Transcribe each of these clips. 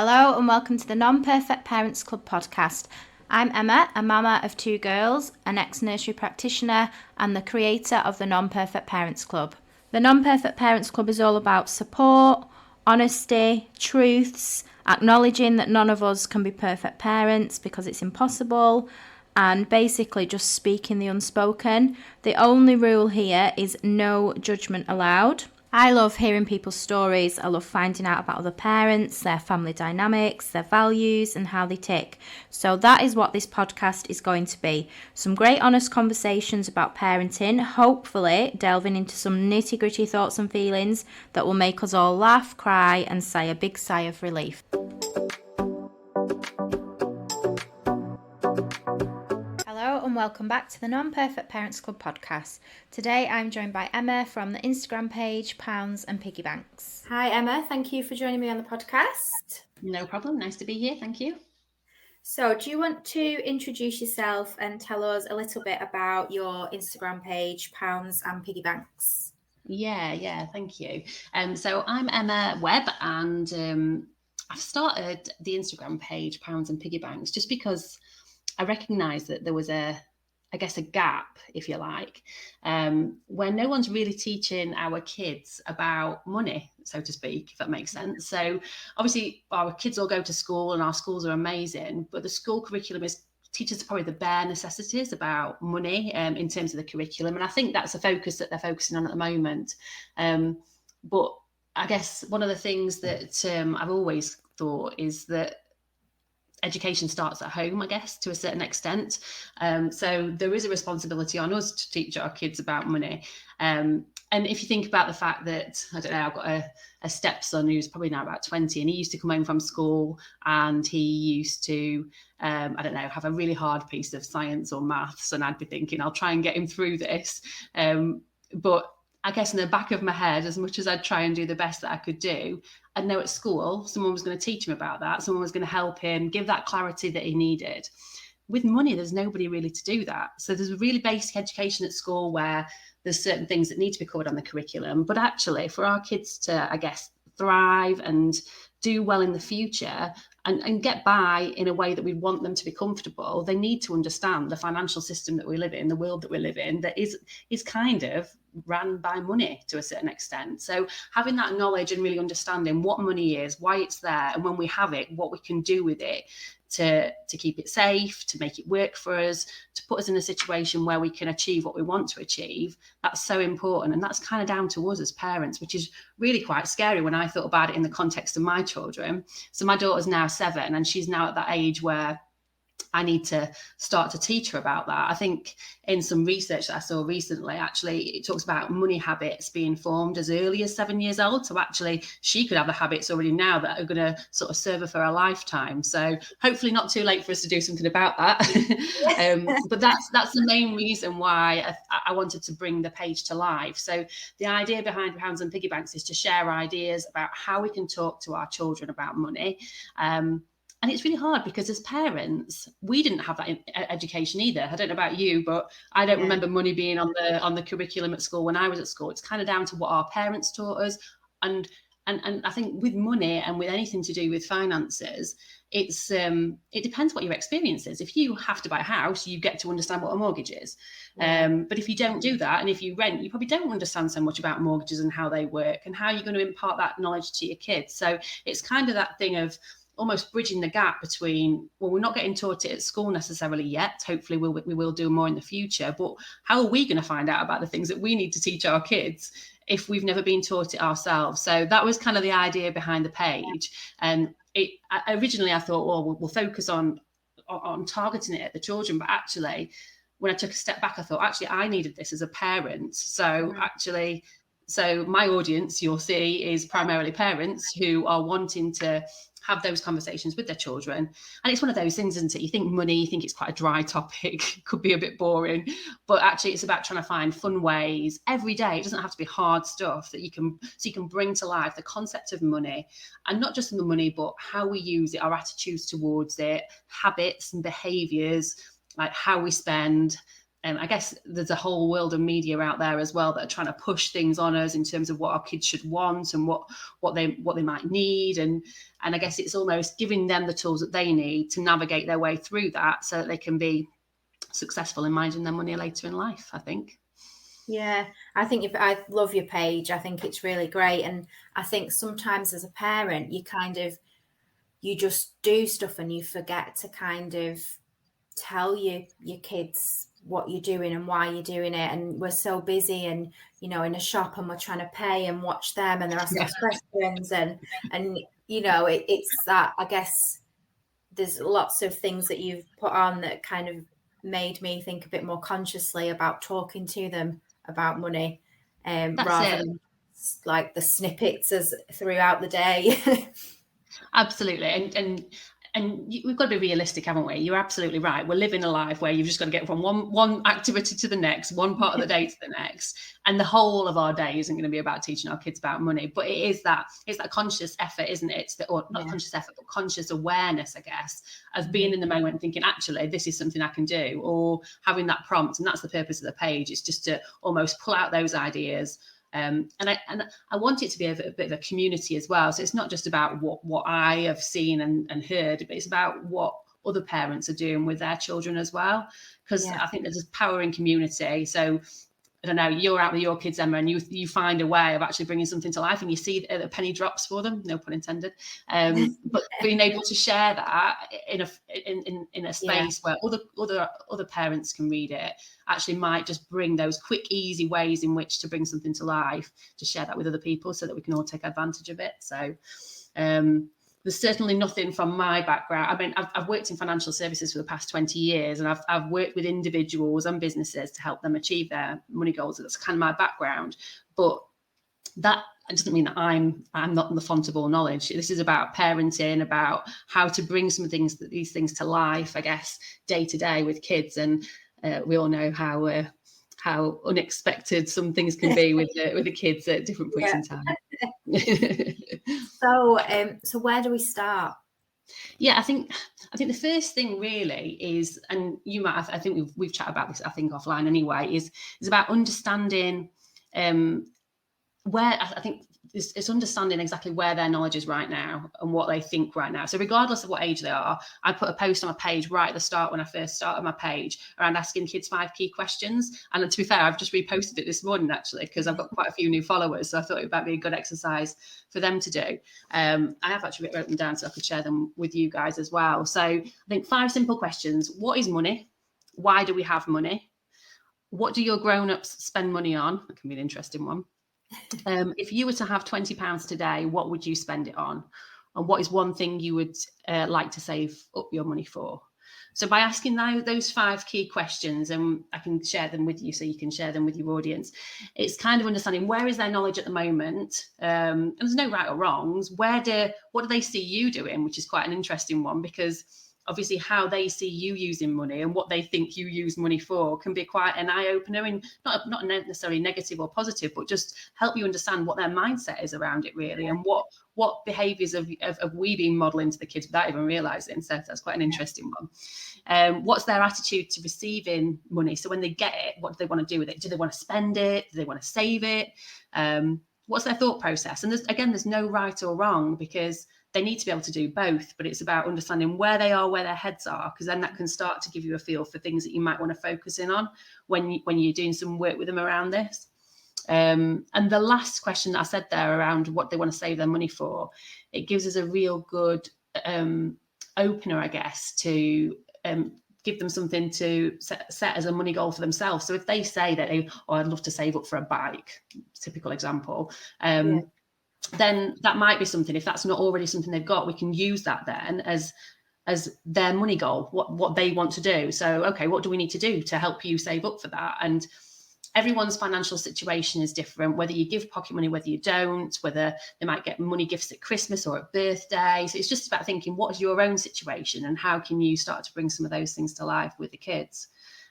Hello and welcome to the Non-Perfect Parents Club podcast. I'm Emma, a mama of two girls, an ex-nursery practitioner and the creator of the Non-Perfect Parents Club. The Non-Perfect Parents Club is all about support, honesty, truths, acknowledging that none of us can be perfect parents because it's impossible, and basically just speaking the unspoken. The only rule here is no judgment allowed. I love hearing people's stories. I love finding out about other parents, their family dynamics, their values and how they tick. So that is what this podcast is going to be. Some great honest conversations about parenting, hopefully delving into some nitty-gritty thoughts and feelings that will make us all laugh, cry and sigh a big sigh of relief. Hello and welcome back to the Non-Perfect Parents Club podcast. Today I'm joined by Emma from the Instagram page Pounds and Piggy Banks. Hi Emma, thank you for joining me on the podcast. No problem, nice to be here, thank you. So do you want to introduce yourself and tell us a little bit about your Instagram page Pounds and Piggy Banks? Yeah, thank you. So I'm Emma Webb and I've started the Instagram page Pounds and Piggy Banks just because I recognised that there was a gap, if you like, where no one's really teaching our kids about money, so to speak, if that makes sense. So obviously our kids all go to school and our schools are amazing, but the school curriculum teaches probably the bare necessities about money in terms of the curriculum. And I think that's a focus that they're focusing on at the moment. But I guess one of the things that I've always thought is that education starts at home, I guess, to a certain extent. So there is a responsibility on us to teach our kids about money. And if you think about the fact that, I don't know, I've got a stepson who's probably now about 20, and he used to come home from school and he used to, have a really hard piece of science or maths, and I'd be thinking, I'll try and get him through this. But I guess in the back of my head, as much as I'd try and do the best that I could do, I'd know at school someone was going to teach him about that. Someone was going to help him give that clarity that he needed. With money, there's nobody really to do that. So there's a really basic education at school where there's certain things that need to be covered on the curriculum. But actually, for our kids to, I guess, thrive and do well in the future and get by in a way that we want them to be comfortable, they need to understand the financial system that we live in, the world that we live in, that is kind of ran by money to a certain extent. So having that knowledge and really understanding what money is, why it's there, and when we have it, what we can do with it to keep it safe, to make it work for us, to put us in a situation where we can achieve what we want to achieve, that's so important. And that's kind of down to us as parents, which is really quite scary when I thought about it in the context of my children. So my daughter's now 7 and she's now at that age where I need to start to teach her about that. I think in some research that I saw recently, actually, it talks about money habits being formed as early as 7 years old. So actually, she could have the habits already now that are going to sort of serve her for a lifetime. So hopefully not too late for us to do something about that. But that's the main reason why I wanted to bring the page to life. So the idea behind Pounds and Piggy Banks is to share ideas about how we can talk to our children about money. And it's really hard because as parents, we didn't have that education either. I don't know about you, but I don't remember money being on the curriculum at school when I was at school. It's kind of down to what our parents taught us. And I think with money and with anything to do with finances, it depends what your experience is. If you have to buy a house, you get to understand what a mortgage is. But if you don't do that, and if you rent, you probably don't understand so much about mortgages and how they work and how you're going to impart that knowledge to your kids. So it's kind of that thing of almost bridging the gap between, well, we're not getting taught it at school necessarily yet. Hopefully we will do more in the future. But how are we going to find out about the things that we need to teach our kids if we've never been taught it ourselves? So that was kind of the idea behind the page. And originally I thought, well, we'll focus on targeting it at the children. But actually, when I took a step back, I thought, actually, I needed this as a parent. So so my audience, you'll see, is primarily parents who are wanting to have those conversations with their children. And it's one of those things, isn't it? You think money, you think it's quite a dry topic, could be a bit boring, but actually it's about trying to find fun ways every day. It doesn't have to be hard stuff that you can bring to life the concept of money, and not just the money, but how we use it, our attitudes towards it, habits and behaviors, like how we spend, I guess there's a whole world of media out there as well that are trying to push things on us in terms of what our kids should want and what they might need, and I guess it's almost giving them the tools that they need to navigate their way through that so that they can be successful in managing their money later in life, I think. Yeah, I think I love your page. I think it's really great, and I think sometimes as a parent, you just do stuff and you forget to kind of tell your kids what you're doing and why you're doing it, and we're so busy and in a shop and we're trying to pay and watch them and they're asking us questions and it's that, I guess there's lots of things that you've put on that kind of made me think a bit more consciously about talking to them about money, rather than like the snippets as throughout the day. Absolutely. And we've got to be realistic, haven't we? You're absolutely right. We're living a life where you've just got to get from one activity to the next, one part of the day to the next, and the whole of our day isn't going to be about teaching our kids about money. But it's that conscious effort, isn't it? Not conscious effort, but conscious awareness, I guess, of being in the moment and thinking, actually, this is something I can do, or having that prompt. And that's the purpose of the page. It's just to almost pull out those ideas. And I want it to be a bit of a community as well. So it's not just about what I have seen and heard, but it's about what other parents are doing with their children as well. Because I think there's power in community. So I don't know, you're out with your kids, Emma, and you find a way of actually bringing something to life, and you see the penny drops for them, no pun intended. But being able to share that in a space where other parents can read it actually might just bring those quick, easy ways in which to bring something to life, to share that with other people so that we can all take advantage of it. So there's certainly nothing from my background. I mean, I've worked in financial services for the past 20 years, and I've worked with individuals and businesses to help them achieve their money goals. That's kind of my background. But that doesn't mean that I'm not the font of all knowledge. This is about parenting, about how to bring these things to life, I guess, day to day with kids. And we all know how unexpected some things can be with the kids at different points in time. So where do we start? Yeah, I think the first thing really is, and you might, I think we've chatted about this, I think offline anyway, is about understanding where, I think it's understanding exactly where their knowledge is right now and what they think right now. So regardless of what age they are, I put a post on my page right at the start when I first started my page around asking kids 5 key questions. And to be fair, I've just reposted it this morning actually, because I've got quite a few new followers. So I thought it might be a good exercise for them to do. I have actually written them down so I could share them with you guys as well. So I think 5 simple questions. What is money? Why do we have money? What do your grown-ups spend money on? That can be an interesting one. If you were to have £20 today, what would you spend it on? And what is one thing you would like to save up your money for? So by asking those 5 key questions, and I can share them with you so you can share them with your audience, it's kind of understanding where is their knowledge at the moment. And there's no right or wrongs. What do they see you doing, which is quite an interesting one, because obviously how they see you using money and what they think you use money for can be quite an eye-opener, and not necessarily negative or positive, but just help you understand what their mindset is around it really, and what behaviours have we been modelling to the kids without even realising. So that's quite an interesting one. What's their attitude to receiving money? So when they get it, what do they want to do with it? Do they want to spend it? Do they want to save it? What's their thought process? And there's no right or wrong, because they need to be able to do both, but it's about understanding where they are, where their heads are, because then that can start to give you a feel for things that you might want to focus in on when you're doing some work with them around this. And the last question that I said there around what they want to save their money for, it gives us a real good opener, I guess, to give them something to set as a money goal for themselves. So if they say that, I'd love to save up for a bike, typical example, then that might be something. If that's not already something they've got, we can use that then as their money goal, what they want to do. So, okay, what do we need to do to help you save up for that? And everyone's financial situation is different, whether you give pocket money, whether you don't, whether they might get money gifts at Christmas or at birthday. So it's just about thinking, what is your own situation and how can you start to bring some of those things to life with the kids?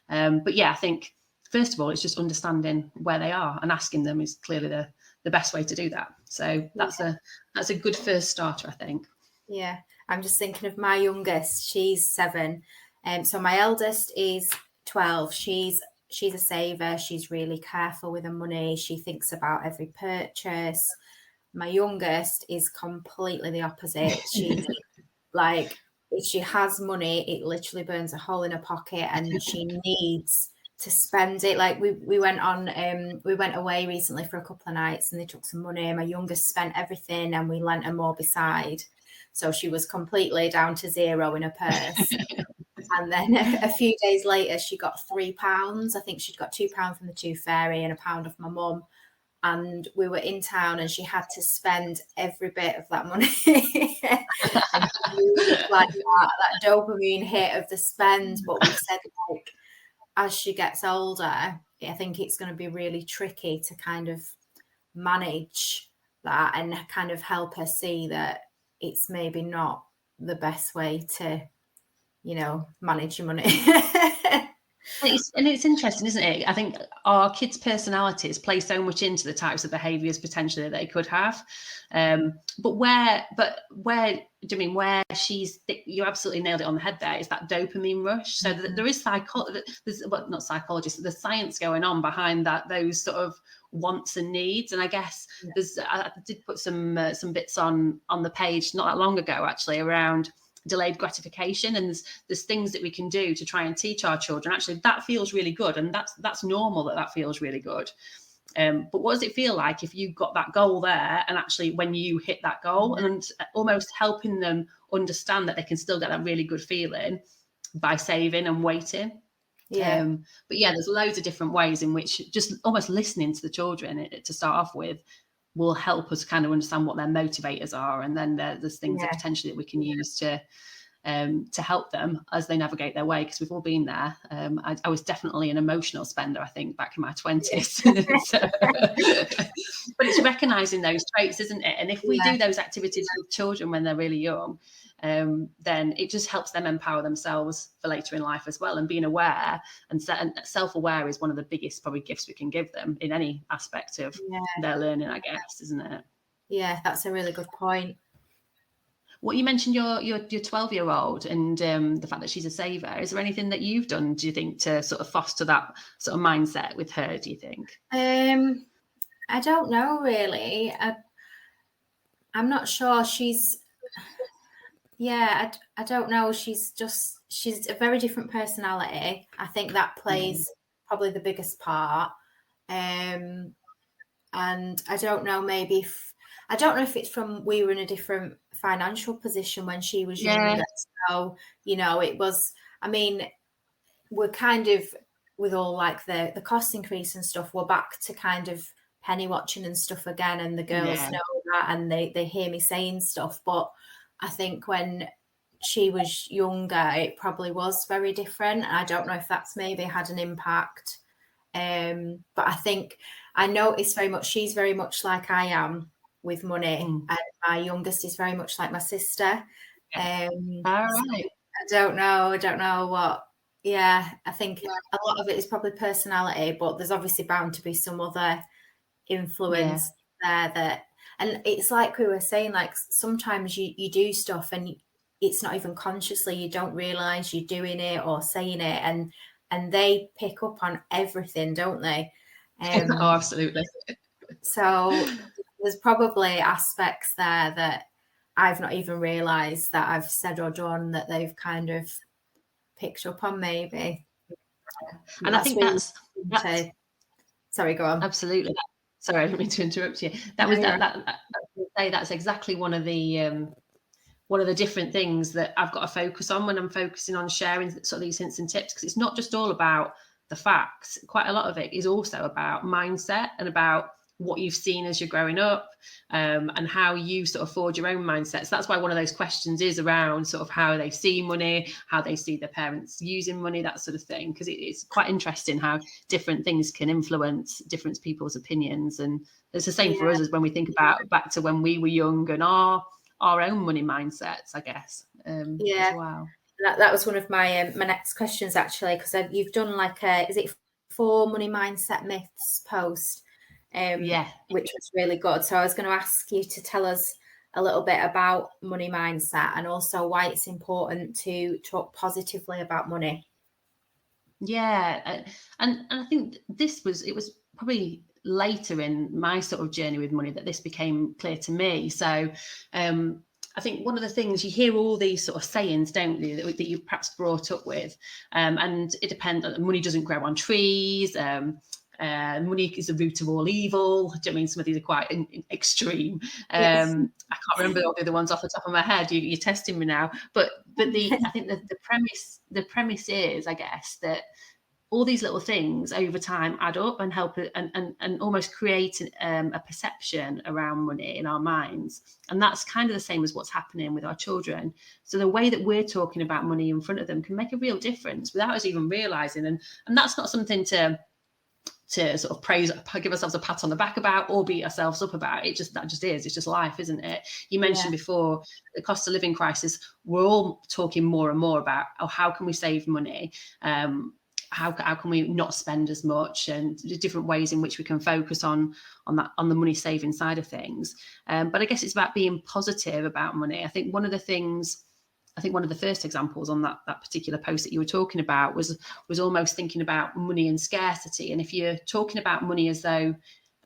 But yeah, I think, first of all, it's just understanding where they are, and asking them is clearly the best way to do that. So that's a good first starter, I think. Yeah, I'm just thinking of my youngest. She's 7. So my eldest is 12. She's she's a saver. She's really careful with her money. She thinks about every purchase. My youngest is completely the opposite. She's like, if she has money, it literally burns a hole in her pocket, and she needs to spend it. Like we went away recently for a couple of nights, and they took some money. My youngest spent everything, and we lent her more beside. So she was completely down to zero in her purse. And then a few days later, she got £3. I think she'd got £2 from the Tooth Fairy and £1 off my mum. And we were in town, and she had to spend every bit of that money. And like that dopamine hit of the spend. But we've said, like, as she gets older, I think it's going to be really tricky to kind of manage that and kind of help her see that it's maybe not the best way to, manage your money. It's interesting, isn't it? I think our kids' personalities play so much into the types of behaviours potentially that they could have. But where do you mean where you absolutely nailed it on the head there, is that dopamine rush. So there is not psychologists, there's science going on behind that, those sort of wants and needs. And I guess I did put some bits on the page not that long ago actually around delayed gratification, and there's things that we can do to try and teach our children actually that feels really good, and that's normal that feels really good. But what does it feel like if you got that goal there, and actually when you hit that goal, and almost helping them understand that they can still get that really good feeling by saving and waiting. But yeah, there's loads of different ways in which just almost listening to the children to start off with will help us kind of understand what their motivators are, and then there's things that potentially that we can use to help them as they navigate their way, because we've all been there. I was definitely an emotional spender, I think, back in my 20s. But it's recognizing those traits, isn't it? And if we do those activities with children when they're really young, then it just helps them empower themselves for later in life as well. And being aware and self-aware is one of the biggest probably gifts we can give them in any aspect of their learning, I guess, isn't it? Yeah, that's a really good point. What you mentioned your 12-year-old and the fact that she's a saver. Is there anything that you've done, do you think, to sort of foster that sort of mindset with her, do you think? I don't know really. I'm not sure. I don't know. She's a very different personality. I think that plays probably the biggest part. And I don't know, I don't know if it's from we were in a different financial position when she was younger. So, it was, I mean, we're kind of, with all like the cost increase and stuff, we're back to kind of penny watching and stuff again. And the girls know that, and they hear me saying stuff. But I think when she was younger, it probably was very different. I don't know if that's maybe had an impact. But I think I noticed very much, she's very much like I am with money, and my youngest is very much like my sister. All right. So I don't know what. Yeah, I think a lot of it is probably personality, but there's obviously bound to be some other influence there and it's like we were saying, like sometimes you do stuff and it's not even consciously, you don't realize you're doing it or saying it, and they pick up on everything, don't they? Oh, absolutely. So there's probably aspects there that I've not even realized that I've said or done that they've kind of picked up on, maybe. And I think that's sorry, go on. Absolutely. Sorry, I didn't mean to interrupt you. That's exactly one of the different things that I've got to focus on when I'm focusing on sharing sort of these hints and tips, because it's not just all about the facts. Quite a lot of it is also about mindset and about what you've seen as you're growing up, and how you sort of forge your own mindset. So that's why one of those questions is around sort of how they see money, how they see their parents using money, that sort of thing, because it's quite interesting how different things can influence different people's opinions. And it's the same for us as when we think about back to when we were young and our own money mindsets, I guess. As well. That was one of my my next questions, actually, because you've done like is it 4 money mindset myths post, which was really good. So I was going to ask you to tell us a little bit about money mindset and also why it's important to talk positively about money. Yeah, and I think it was probably later in my sort of journey with money that this became clear to me. So I think one of the things you hear all these sort of sayings, don't you, that you perhaps brought up with, and it depends. Money doesn't grow on trees. Money is the root of all evil. Do you know what I mean? Some of these are quite extreme. Yes. I can't remember all the other ones off the top of my head. You're testing me now, but I think the premise is, I guess, that all these little things over time add up and help and almost create a perception around money in our minds. And that's kind of the same as what's happening with our children. So the way that we're talking about money in front of them can make a real difference without us even realizing. And that's not something to sort of praise, give ourselves a pat on the back about, or beat ourselves up about. It's just life, isn't it? You mentioned before the cost of living crisis. We're all talking more and more about, how can we save money? How can we not spend as much, and the different ways in which we can focus on the money saving side of things. But I guess it's about being positive about money. I think one of the first examples on that particular post that you were talking about was almost thinking about money and scarcity. And if you're talking about money as though,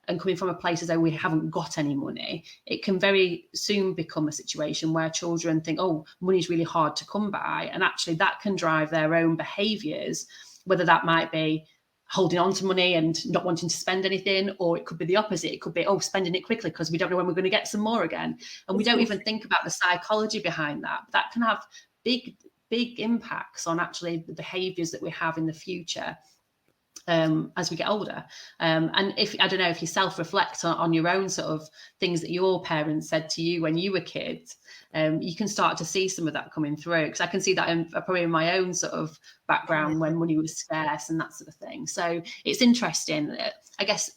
and coming from a place as though we haven't got any money, it can very soon become a situation where children think, oh, money is really hard to come by. And actually that can drive their own behaviours, whether that might be holding on to money and not wanting to spend anything, or it could be the opposite. It could be, spending it quickly because we don't know when we're going to get some more again. And we don't even think about the psychology behind that. But that can have big impacts on actually the behaviours that we have in the future as we get older. And if, I don't know, if you self-reflect on your own sort of things that your parents said to you when you were kids, you can start to see some of that coming through. Because I can see that probably in my own sort of background when money was scarce and that sort of thing. So it's interesting. I guess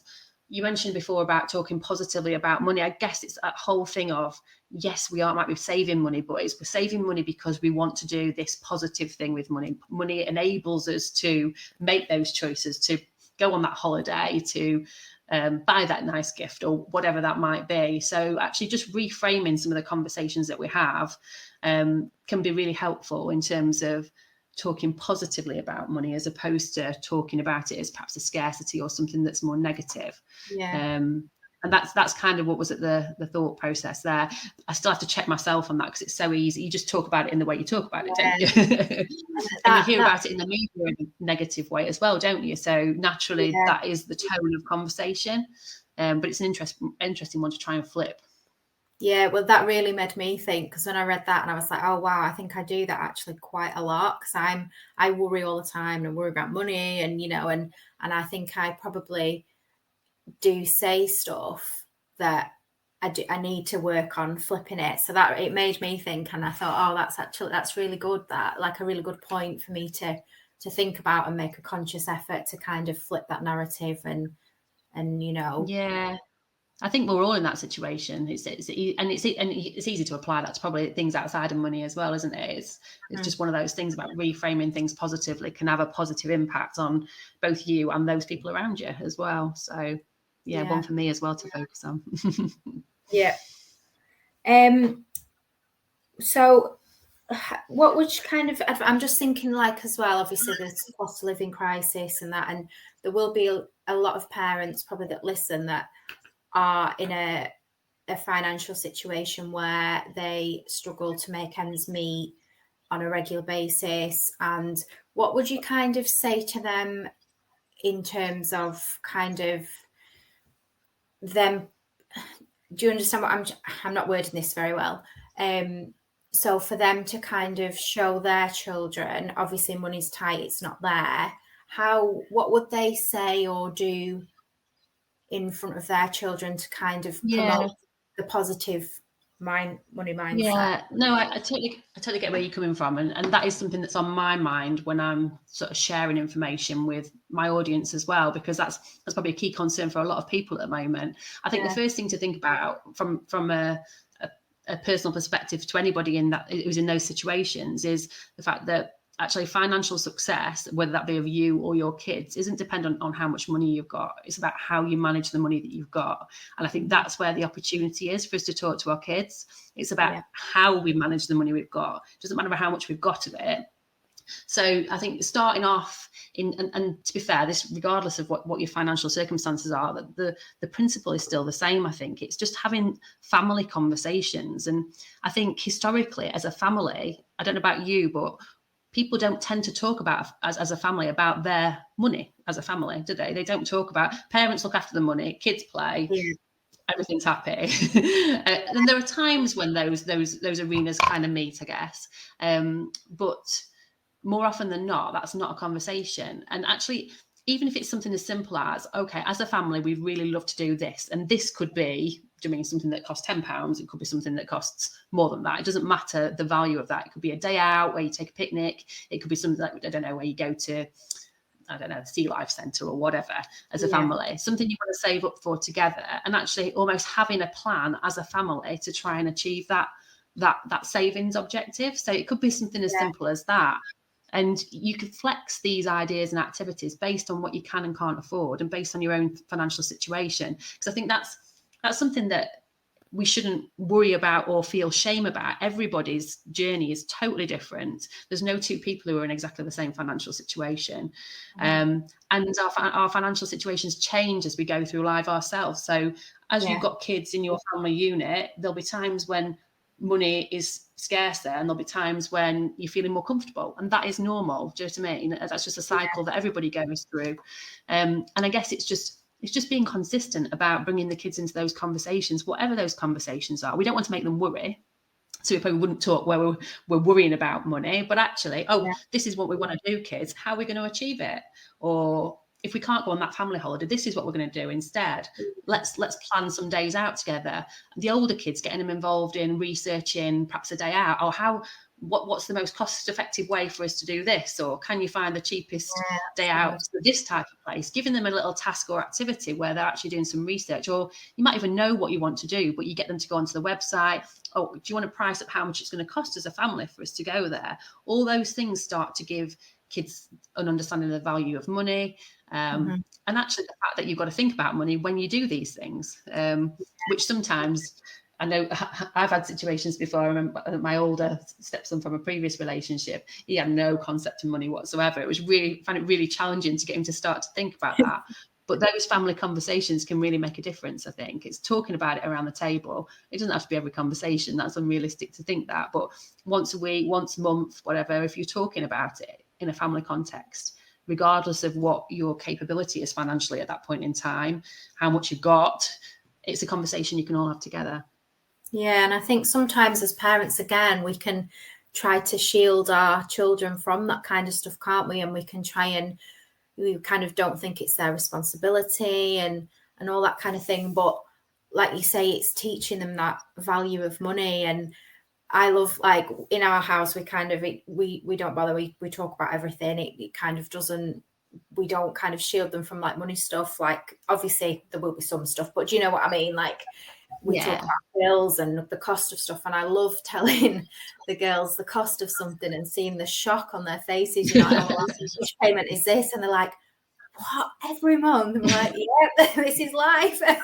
you mentioned before about talking positively about money. I guess it's that whole thing of, yes, might be saving money, but we're saving money because we want to do this positive thing with money. Money enables us to make those choices, to go on that holiday, to buy that nice gift or whatever that might be. So actually just reframing some of the conversations that we have can be really helpful in terms of talking positively about money, as opposed to talking about it as perhaps a scarcity or something that's more negative. And that's kind of what was at the thought process there. I still have to check myself on that, because it's so easy. You just talk about it in the way you talk about it, don't you? And you hear about it in the media in a negative way as well, don't you? So naturally, that is the tone of conversation. But it's an interesting one to try and flip. Yeah, well, that really made me think, because when I read that and I was like, oh, wow, I think I do that actually quite a lot, because I worry all the time and worry about money, and, and I think I probably do say stuff that I need to work on flipping it. So that it made me think, and I thought, oh, that's really good, that like a really good point for me to think about and make a conscious effort to kind of flip that narrative and Yeah. I think we're all in that situation. It's easy to apply that to probably things outside of money as well, isn't it? It's just one of those things about reframing things positively can have a positive impact on both you and those people around you as well. So one for me as well to focus on. Yeah. So what would you kind of, I'm just thinking, like, as well, obviously there's cost of living crisis and that, and there will be a lot of parents probably that listen that are in a financial situation where they struggle to make ends meet on a regular basis. And what would you kind of say to them in terms of kind of them? Do you understand what I'm not wording this very well? So for them to kind of show their children, obviously money's tight, it's not there. What would they say or do in front of their children to kind of promote the positive money mindset? Yeah, no, I totally get where you're coming from, and that is something that's on my mind when I'm sort of sharing information with my audience as well, because that's probably a key concern for a lot of people at the moment. I think the first thing to think about from a personal perspective to anybody who's in those situations is the fact that actually financial success, whether that be of you or your kids, isn't dependent on how much money you've got. It's about how you manage the money that you've got. And I think that's where the opportunity is for us to talk to our kids. It's about how we manage the money we've got. It doesn't matter how much we've got of it. So I think starting off and to be fair, this regardless of what your financial circumstances are, the principle is still the same. I think it's just having family conversations. And I think historically as a family, I don't know about you, but people don't tend to talk about as a family about their money as a family, do they? They don't talk about parents look after the money, kids play. Yeah. Everything's happy. And there are times when those arenas kind of meet, I guess. But more often than not, that's not a conversation. And actually, even if it's something as simple as, okay, as a family, we really love to do this. And this could be, do you mean something that costs £10? It could be something that costs more than that. It doesn't matter the value of that. It could be a day out where you take a picnic. It could be something like, I don't know, where you go to, I don't know, the Sea Life Centre or whatever as a family, something you want to save up for together, and actually almost having a plan as a family to try and achieve that savings objective. So it could be something as simple as that. And you could flex these ideas and activities based on what you can and can't afford and based on your own financial situation. Because I think that's something that we shouldn't worry about or feel shame about. Everybody's journey is totally different. There's no two people who are in exactly the same financial situation. And our financial situations change as we go through life ourselves. So as you've got kids in your family unit, there'll be times when money is scarcer and there'll be times when you're feeling more comfortable, and that is normal. Do you know what I mean? That's just a cycle that everybody goes through. And I guess it's just being consistent about bringing the kids into those conversations, whatever those conversations are. We don't want to make them worry. So we probably wouldn't talk where we're worrying about money, but actually, this is what we want to do, kids. How are we going to achieve it? Or if we can't go on that family holiday, this is what we're going to do instead. Let's plan some days out together. The older kids, getting them involved in researching perhaps a day out, or what's the most cost-effective way for us to do this? Or can you find the cheapest day out for this type of place? Giving them a little task or activity where they're actually doing some research, or you might even know what you want to do, but you get them to go onto the website. Oh, do you want to price up how much it's going to cost as a family for us to go there? All those things start to give kids an understanding of the value of money. And actually the fact that you've got to think about money when you do these things, which sometimes, I know I've had situations before. I remember my older stepson from a previous relationship, he had no concept of money whatsoever. I found it really challenging to get him to start to think about that. But those family conversations can really make a difference, I think. It's talking about it around the table. It doesn't have to be every conversation. That's unrealistic to think that. But once a week, once a month, whatever, if you're talking about it in a family context, regardless of what your capability is financially at that point in time, how much you've got, it's a conversation you can all have together. Yeah, and I think sometimes as parents, again, we can try to shield our children from that kind of stuff, can't we? And we can try and we kind of don't think it's their responsibility and all that kind of thing. But like you say, it's teaching them that value of money. And I love, like, in our house, we kind of, we don't bother. We talk about everything. It kind of doesn't, we don't kind of shield them from like money stuff. Like, obviously there will be some stuff, but do you know what I mean? Like, we talk about bills and the cost of stuff. And I love telling the girls the cost of something and seeing the shock on their faces. You know, which payment is this? And they're like, what, every month? I'm like, yeah, this is life. So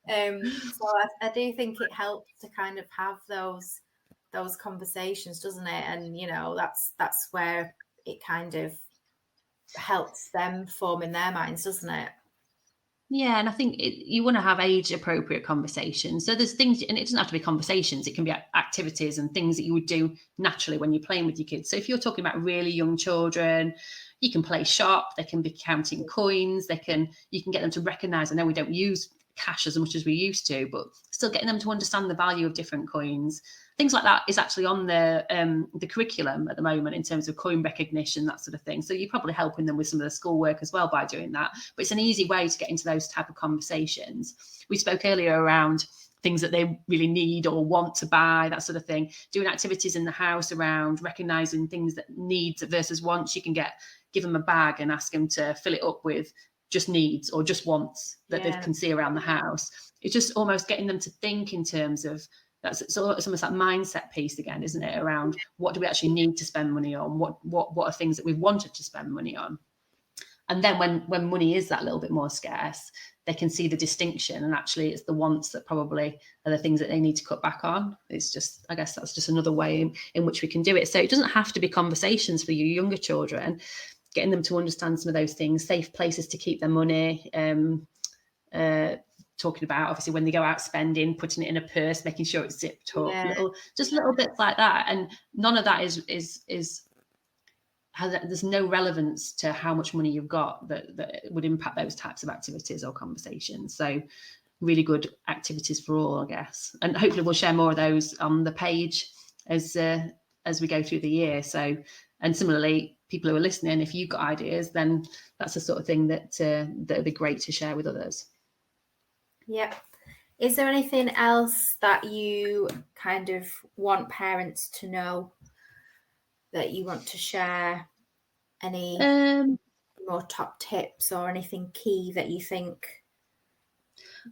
I do think it helps to kind of have those conversations, doesn't it? And, you know, that's where it kind of helps them form in their minds, doesn't it? Yeah, and I think you want to have age-appropriate conversations. So there's things, and it doesn't have to be conversations. It can be activities and things that you would do naturally when you're playing with your kids. So if you're talking about really young children, you can play shop. They can be counting coins. You can get them to recognise. I know we don't use cash as much as we used to, but still getting them to understand the value of different coins. Things like that is actually on the curriculum at the moment in terms of coin recognition, that sort of thing. So you're probably helping them with some of the schoolwork as well by doing that. But it's an easy way to get into those type of conversations. We spoke earlier around things that they really need or want to buy, that sort of thing. Doing activities in the house around recognising things that needs versus wants. You can give them a bag and ask them to fill it up with just needs or just wants that they can see around the house. It's just almost getting them to think in terms of, it's almost that mindset piece again, isn't it? Around what do we actually need to spend money on? What are things that we've wanted to spend money on? And then when money is that little bit more scarce, they can see the distinction, and actually it's the wants that probably are the things that they need to cut back on. It's just, I guess that's just another way in which we can do it. So it doesn't have to be conversations for your younger children, getting them to understand some of those things, safe places to keep their money, talking about obviously when they go out spending, putting it in a purse, making sure it's zipped up, little bits like that. And none of that there's no relevance to how much money you've got that would impact those types of activities or conversations. So really good activities for all, I guess. And hopefully we'll share more of those on the page as we go through the year. So, and similarly, people who are listening, if you've got ideas, then that's the sort of thing that would be great to share with others. Yep. Is there anything else that you kind of want parents to know, that you want to share? Any more top tips or anything key that you think?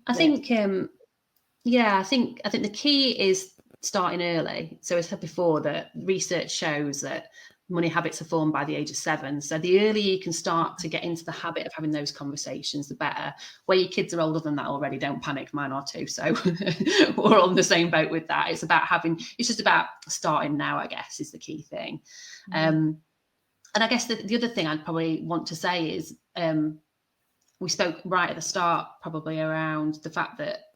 I think the key is starting early. So as I said before, that research shows that money habits are formed by the age of 7. So the earlier you can start to get into the habit of having those conversations, the better. Where your kids are older than that already, don't panic, mine are too. So we're on the same boat with that. It's just about starting now, I guess, is the key thing. And I guess the other thing I'd probably want to say is we spoke right at the start probably around the fact that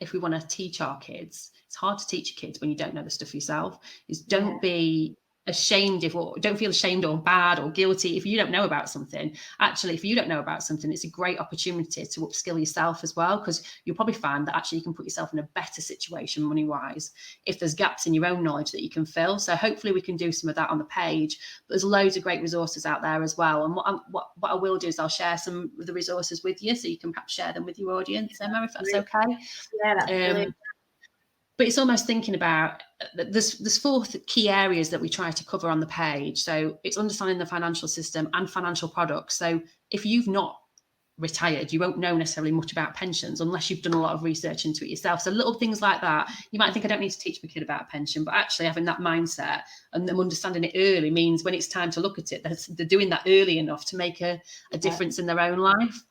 if we want to teach our kids, it's hard to teach your kids when you don't know the stuff yourself, is don't be ashamed don't feel ashamed or bad or guilty if you don't know about something. Actually, if you don't know about something, it's a great opportunity to upskill yourself as well, because you'll probably find that actually you can put yourself in a better situation money wise if there's gaps in your own knowledge that you can fill. So hopefully we can do some of that on the page, but there's loads of great resources out there as well. And what I will do is I'll share some of the resources with you, so you can perhaps share them with your audience, Emma, if that's okay. Yeah, that's brilliant. But it's almost thinking about, there's 4 key areas that we try to cover on the page. So it's understanding the financial system and financial products. So if you've not retired, you won't know necessarily much about pensions unless you've done a lot of research into it yourself. So little things like that, you might think, I don't need to teach my kid about a pension, but actually having that mindset and them understanding it early means when it's time to look at it, they're doing that early enough to make a difference in their own life.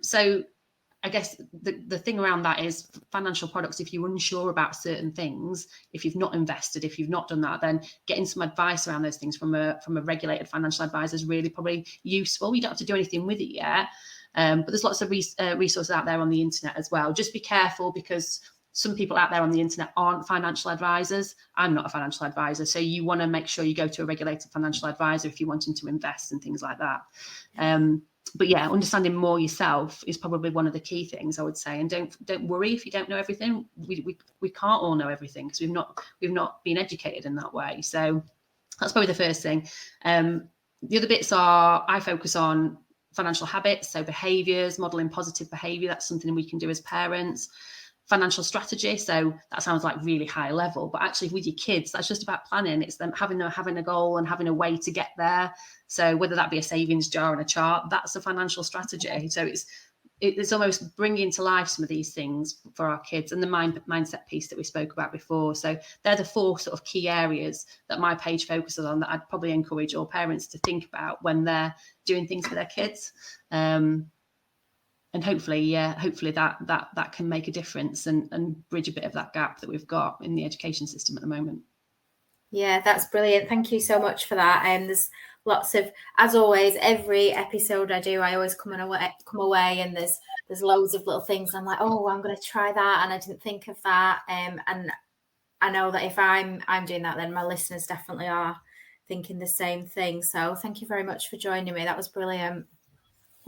So I guess the thing around that is financial products. If you're unsure about certain things, if you've not invested, if you've not done that, then getting some advice around those things from a regulated financial advisor is really probably useful. You don't have to do anything with it yet, but there's lots of resources out there on the internet as well. Just be careful, because some people out there on the internet aren't financial advisors. I'm not a financial advisor, so you want to make sure you go to a regulated financial advisor if you're wanting to invest and things like that. But yeah, understanding more yourself is probably one of the key things, I would say. And don't worry if you don't know everything. We can't all know everything, because we've not been educated in that way. So that's probably the first thing. The other bits are, I focus on financial habits, so behaviours, modelling positive behaviour. That's something we can do as parents. Financial strategy, so that sounds like really high level, but actually with your kids, that's just about planning. It's them having a goal and having a way to get there. So whether that be a savings jar and a chart, that's a financial strategy. So it's almost bringing to life some of these things for our kids, and the mindset piece that we spoke about before. So they're the 4 sort of key areas that my page focuses on, that I'd probably encourage all parents to think about when they're doing things for their kids. And hopefully that can make a difference and bridge a bit of that gap that we've got in the education system at the moment. Yeah, that's brilliant. Thank you so much for that. There's lots of, as always, every episode I do, I always come away and there's loads of little things. I'm like, oh, I'm going to try that, and I didn't think of that. And I know that if I'm doing that, then my listeners definitely are thinking the same thing. So thank you very much for joining me. That was brilliant.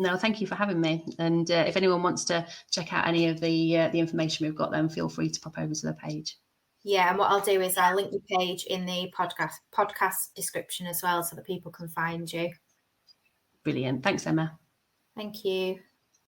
No, thank you for having me. And if anyone wants to check out any of the information we've got, then feel free to pop over to the page. Yeah, and what I'll do is I'll link the page in the podcast description as well, so that people can find you. Brilliant. Thanks, Emma. Thank you.